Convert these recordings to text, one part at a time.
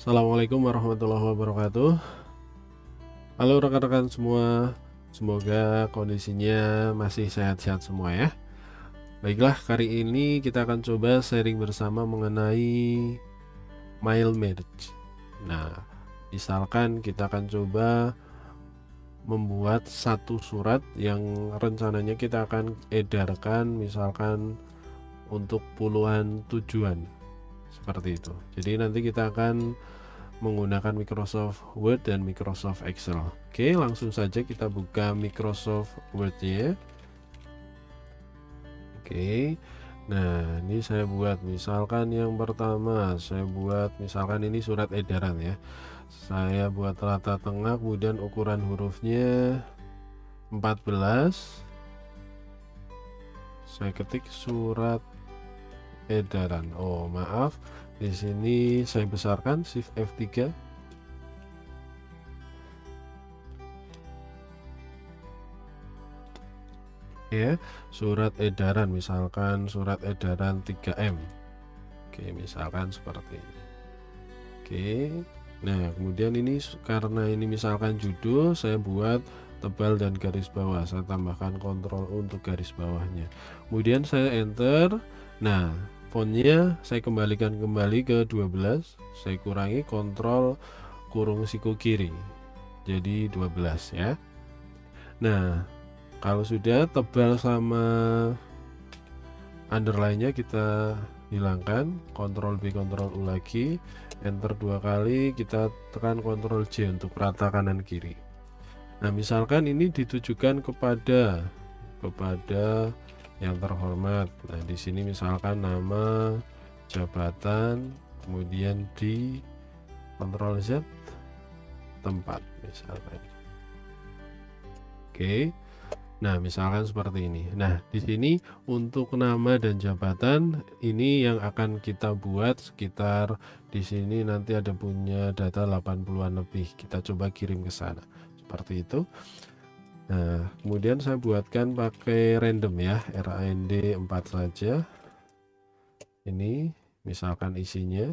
Assalamualaikum warahmatullahi wabarakatuh. Halo rekan-rekan semua, semoga kondisinya masih sehat-sehat semua ya. Baiklah, kali ini kita akan coba sharing bersama mengenai mail merge. Nah, misalkan kita akan coba membuat satu surat yang rencananya kita akan edarkan misalkan untuk puluhan tujuan seperti itu. Jadi nanti kita akan menggunakan Microsoft Word dan Microsoft Excel. Oke, langsung saja kita buka Microsoft Word-nya. Oke. Nah, ini saya buat misalkan yang pertama, saya buat misalkan ini surat edaran ya. Saya buat rata tengah, kemudian ukuran hurufnya 14. Saya ketik surat edaran. Oh, maaf. Di sini saya besarkan Shift F3. Ya, surat edaran misalkan surat edaran 3M. Oke, misalkan seperti ini. Oke. Nah, kemudian ini karena ini misalkan judul, saya buat tebal dan garis bawah. Saya tambahkan kontrol untuk garis bawahnya. Kemudian saya enter. Nah, fontnya saya kembalikan kembali ke 12. Saya kurangi kontrol kurung siku kiri. Jadi 12 ya. Nah, kalau sudah tebal sama underline-nya kita hilangkan, Ctrl B Ctrl U lagi, enter 2 kali, kita tekan Ctrl J untuk rata kanan kiri. Nah, misalkan ini ditujukan kepada yang terhormat. Nah, di sini misalkan nama, jabatan, kemudian di Ctrl Z tempat misalkan. Oke. Nah, misalkan seperti ini. Nah, di sini untuk nama dan jabatan ini yang akan kita buat sekitar di sini nanti ada punya data 80-an lebih. Kita coba kirim ke sana. Seperti itu. Nah, kemudian saya buatkan pakai random ya, RAND 4 saja. Ini misalkan isinya,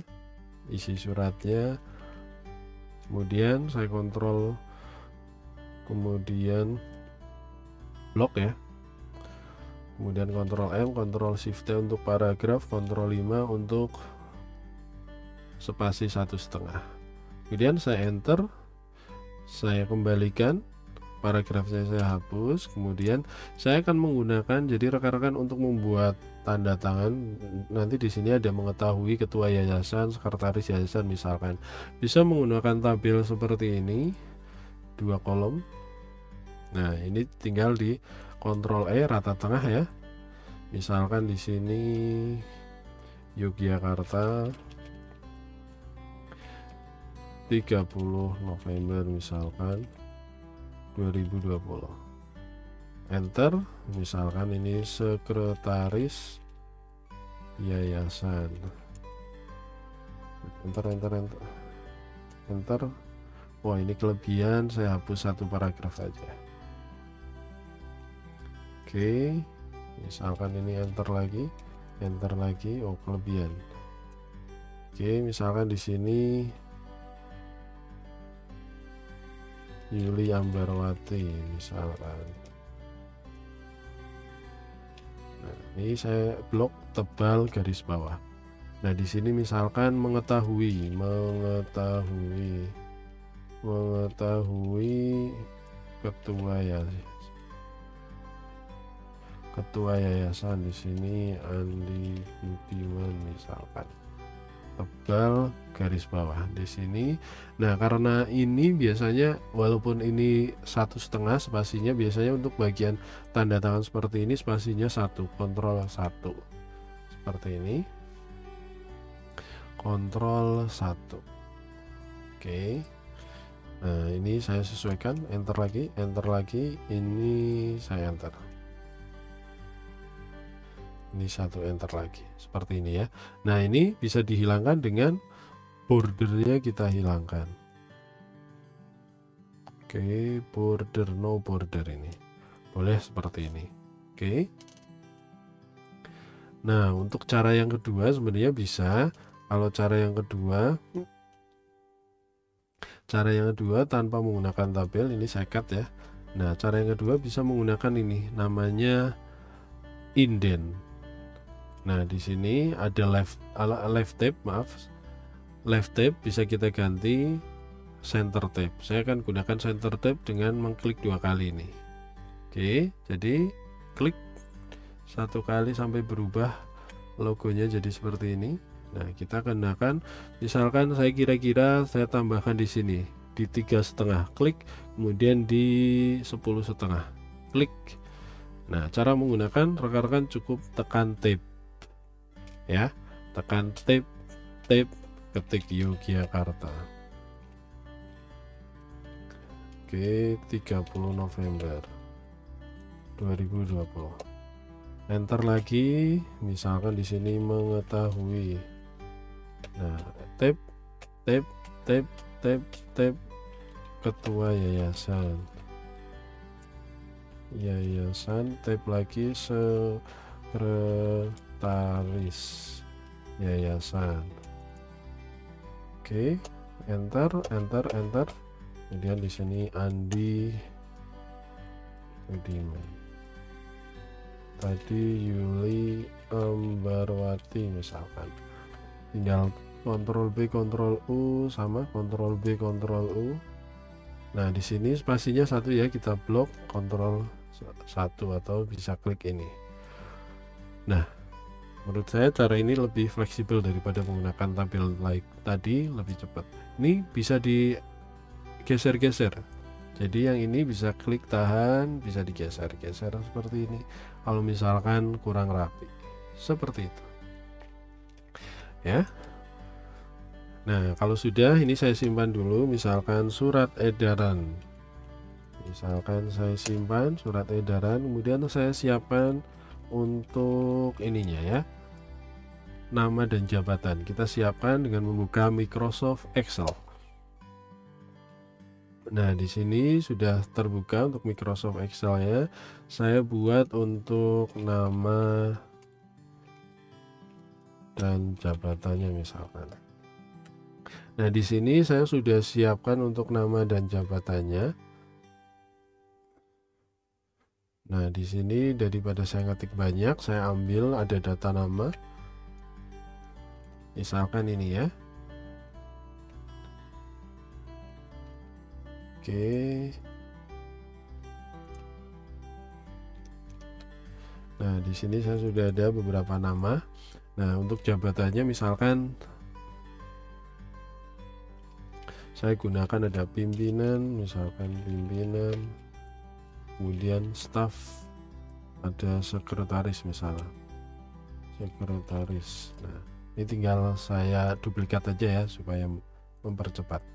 isi suratnya. Kemudian saya kontrol, kemudian blok ya, kemudian Ctrl M, Ctrl Shift T untuk paragraf, Ctrl 5 untuk spasi 1,5. Kemudian saya enter, saya kembalikan paragrafnya, saya hapus. Kemudian saya akan menggunakan, jadi rekan-rekan untuk membuat tanda tangan nanti di sini ada mengetahui ketua yayasan, sekretaris yayasan misalkan, bisa menggunakan tabel seperti ini, 2 kolom. Nah, ini tinggal di Ctrl E rata tengah ya. Misalkan di sini Yogyakarta 30 November misalkan 2020. Enter, misalkan ini sekretaris yayasan. Enter. Wah, ini kelebihan, saya hapus satu paragraf saja. Oke, misalkan ini enter lagi, oh kelebihan. Oke, misalkan di sini Yuli Ambarwati misalkan. Nah, ini saya blok tebal garis bawah. Nah, di sini misalkan mengetahui ketua yayasan di sini Andi Budiman misalkan, tebal garis bawah di sini. Nah, karena ini biasanya walaupun ini 1,5 spasinya, biasanya untuk bagian tanda tangan seperti ini spasinya 1, Ctrl 1 seperti ini, Ctrl 1. Oke. Nah, ini saya sesuaikan, enter lagi, ini saya enter. Ini 1 enter lagi seperti ini ya. Nah, ini bisa dihilangkan dengan bordernya kita hilangkan. Oke, border, no border, ini boleh seperti ini. Oke. Nah, untuk cara yang kedua sebenarnya bisa, kalau cara yang kedua Cara yang kedua tanpa menggunakan tabel, ini saya cut ya. Nah, cara yang kedua bisa menggunakan ini, namanya indent. Nah, di sini ada left tab, maaf. Left tab bisa kita ganti center tab. Saya akan gunakan center tab dengan mengklik 2 kali ini. Oke, jadi klik 1 kali sampai berubah logonya jadi seperti ini. Nah, kita gunakan, misalkan saya kira-kira saya tambahkan di sini di 3,5, klik, kemudian di 10,5, klik. Nah, cara menggunakan rekan-rekan cukup tekan tab ya, tekan tab, ketik Yogyakarta. Oke, 30 November 2020. Enter lagi, misalkan di sini mengetahui. Nah, tab, ketua yayasan, tab lagi sekretaris yayasan. Oke, enter. Kemudian di sini Andi Budiman. Tadi Yuli Ambarwati misalkan. Tinggal Ctrl B Ctrl U sama Ctrl B Ctrl U. Nah, di sini spasinya 1 ya, kita blok Ctrl 1 atau bisa klik ini. Nah, menurut saya cara ini lebih fleksibel daripada menggunakan tabel like tadi, lebih cepat. Ini bisa digeser-geser. Jadi yang ini bisa klik tahan, bisa digeser-geser seperti ini. Kalau misalkan kurang rapi, seperti itu. Ya. Nah, kalau sudah, ini saya simpan dulu. Misalkan surat edaran. Misalkan saya simpan surat edaran, kemudian saya siapkan untuk ininya ya. Nama dan jabatan. Kita siapkan dengan membuka Microsoft Excel. Nah, di sini sudah terbuka untuk Microsoft Excel ya. Saya buat untuk nama dan jabatannya misalkan. Nah, di sini saya sudah siapkan untuk nama dan jabatannya. Nah, di sini daripada saya ngetik banyak, saya ambil ada data nama. Misalkan ini ya. Oke. Nah, di sini saya sudah ada beberapa nama. Nah, untuk jabatannya misalkan saya gunakan ada pimpinan, misalkan pimpinan, kemudian staff, ada sekretaris misalnya, sekretaris. Nah, ini tinggal saya duplikat aja ya supaya mempercepat.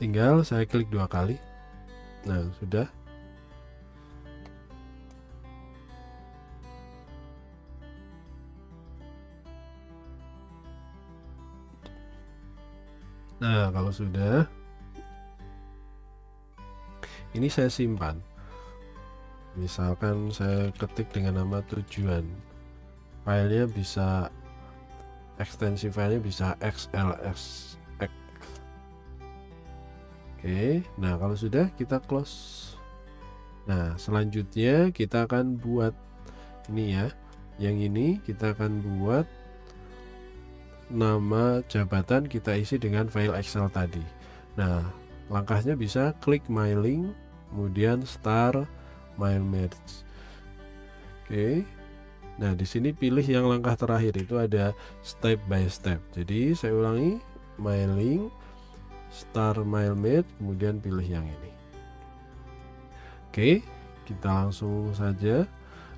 Tinggal saya klik 2 kali. Nah, sudah. Nah, kalau sudah, ini saya simpan. Misalkan saya ketik dengan nama tujuan. Filenya bisa, ekstensi filenya bisa XLS. Oke, nah kalau sudah kita close. Nah, selanjutnya kita akan buat ini ya. Yang ini kita akan buat nama jabatan, kita isi dengan file Excel tadi. Nah, langkahnya bisa klik My Link, kemudian Start My Merge. Oke. Nah, di sini pilih yang langkah terakhir, itu ada step by step. Jadi saya ulangi, My Link, Start My Merge, kemudian pilih yang ini. Oke, kita langsung saja.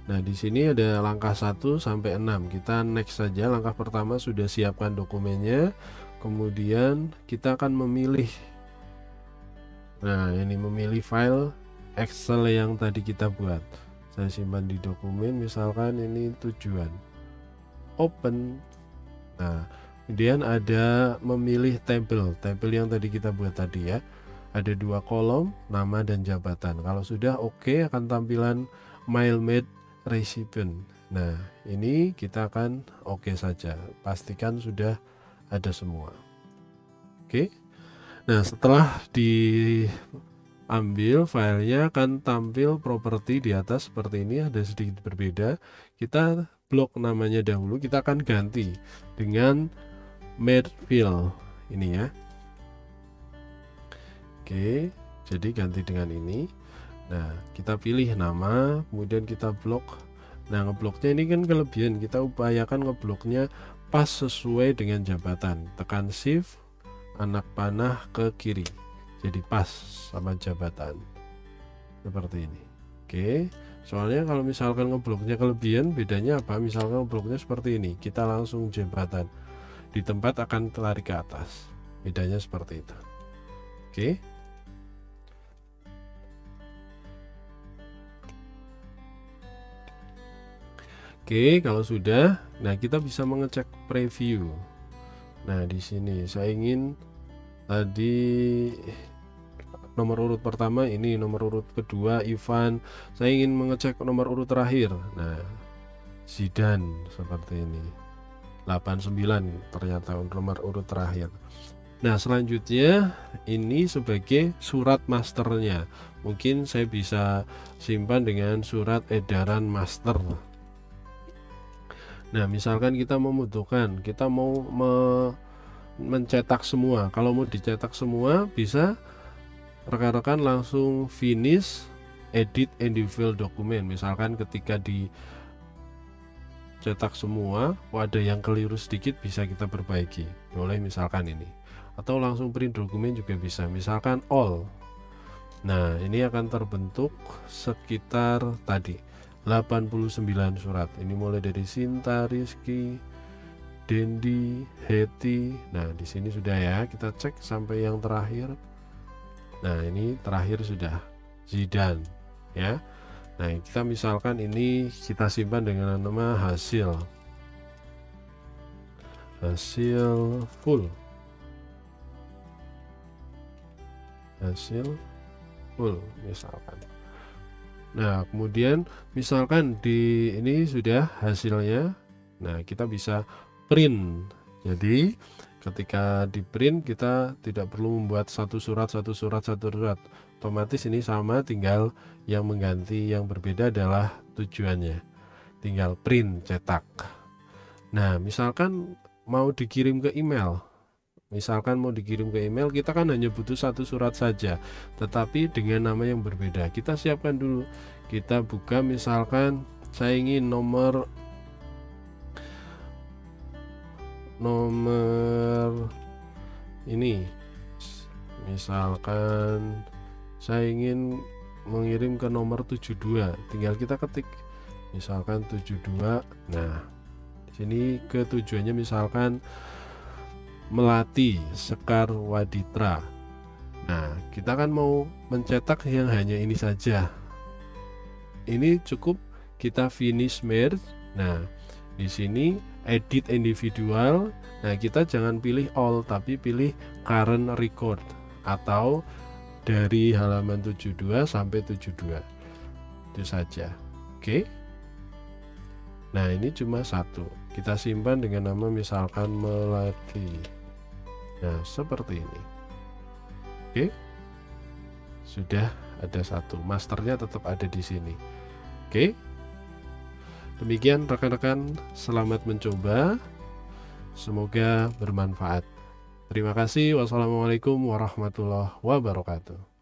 Nah, di sini ada langkah 1 sampai 6. Kita next saja. Langkah pertama sudah siapkan dokumennya. Kemudian kita akan memilih. Nah, ini memilih file Excel yang tadi kita buat. Saya simpan di dokumen, misalkan ini tujuan. Open. Nah, kemudian ada memilih tabel yang tadi kita buat tadi ya. Ada 2 kolom, nama dan jabatan. Kalau sudah oke, akan tampilan MailMate Recipient. Nah, ini kita akan oke saja. Pastikan sudah ada semua. Oke. Nah, setelah diambil filenya akan tampil properti di atas seperti ini, ada sedikit berbeda. Kita blok namanya dahulu, kita akan ganti dengan made fill ini ya. Oke, jadi ganti dengan ini. Nah, kita pilih nama, kemudian kita blok. Nah, ngebloknya ini kan kelebihan, kita upayakan ngebloknya pas sesuai dengan jabatan. Tekan shift, anak panah ke kiri, jadi pas sama jabatan seperti ini. Oke, soalnya kalau misalkan ngebloknya kelebihan, bedanya apa? Misalkan ngebloknya seperti ini, kita langsung jabatan di tempat akan tarik ke atas, bedanya seperti itu. Oke. Oke, kalau sudah, nah kita bisa mengecek preview. Nah, di sini saya ingin tadi nomor urut pertama ini, nomor urut kedua Ivan, saya ingin mengecek nomor urut terakhir. Nah, Zidane seperti ini. 89 ternyata nomor urut terakhir. Nah, selanjutnya ini sebagai surat masternya. Mungkin saya bisa simpan dengan surat edaran master. Nah, misalkan kita membutuhkan, kita mau mencetak semua. Kalau mau dicetak semua, bisa rekan-rekan langsung finish edit individual dokumen. Misalkan ketika dicetak semua, ada yang keliru sedikit, bisa kita perbaiki. Boleh misalkan ini. Atau langsung print dokumen juga bisa. Misalkan all. Nah, ini akan terbentuk sekitar tadi 89 surat. Ini mulai dari Sinta, Rizky, Dendi, Heti. Nah, di sini sudah ya. Kita cek sampai yang terakhir. Nah, ini terakhir sudah Zidane ya. Nah, kita misalkan ini kita simpan dengan nama hasil full. Hasil full misalkan. Nah, kemudian misalkan di ini sudah hasilnya. Nah, kita bisa print. Jadi ketika di print kita tidak perlu membuat satu surat. Otomatis ini sama, tinggal yang mengganti yang berbeda adalah tujuannya. Tinggal print, cetak. Nah, misalkan mau dikirim ke email. Kita kan hanya butuh satu surat saja, tetapi dengan nama yang berbeda. Kita siapkan dulu, kita buka, misalkan saya ingin nomor ini, misalkan saya ingin mengirim ke nomor 72, tinggal kita ketik misalkan 72. Nah, di sini ketujuannya misalkan Melati Sekar Waditra. Nah, kita kan mau mencetak yang hanya ini saja. Ini cukup kita finish merge. Nah, di sini edit individual. Nah, kita jangan pilih all, tapi pilih current record atau dari halaman 72 sampai 72. Itu saja. Oke. Nah, ini cuma satu. Kita simpan dengan nama misalkan Melati. Nah, seperti ini. Oke. Sudah ada satu. Masternya tetap ada di sini. Oke. Demikian rekan-rekan, selamat mencoba. Semoga bermanfaat. Terima kasih. Wassalamualaikum warahmatullahi wabarakatuh.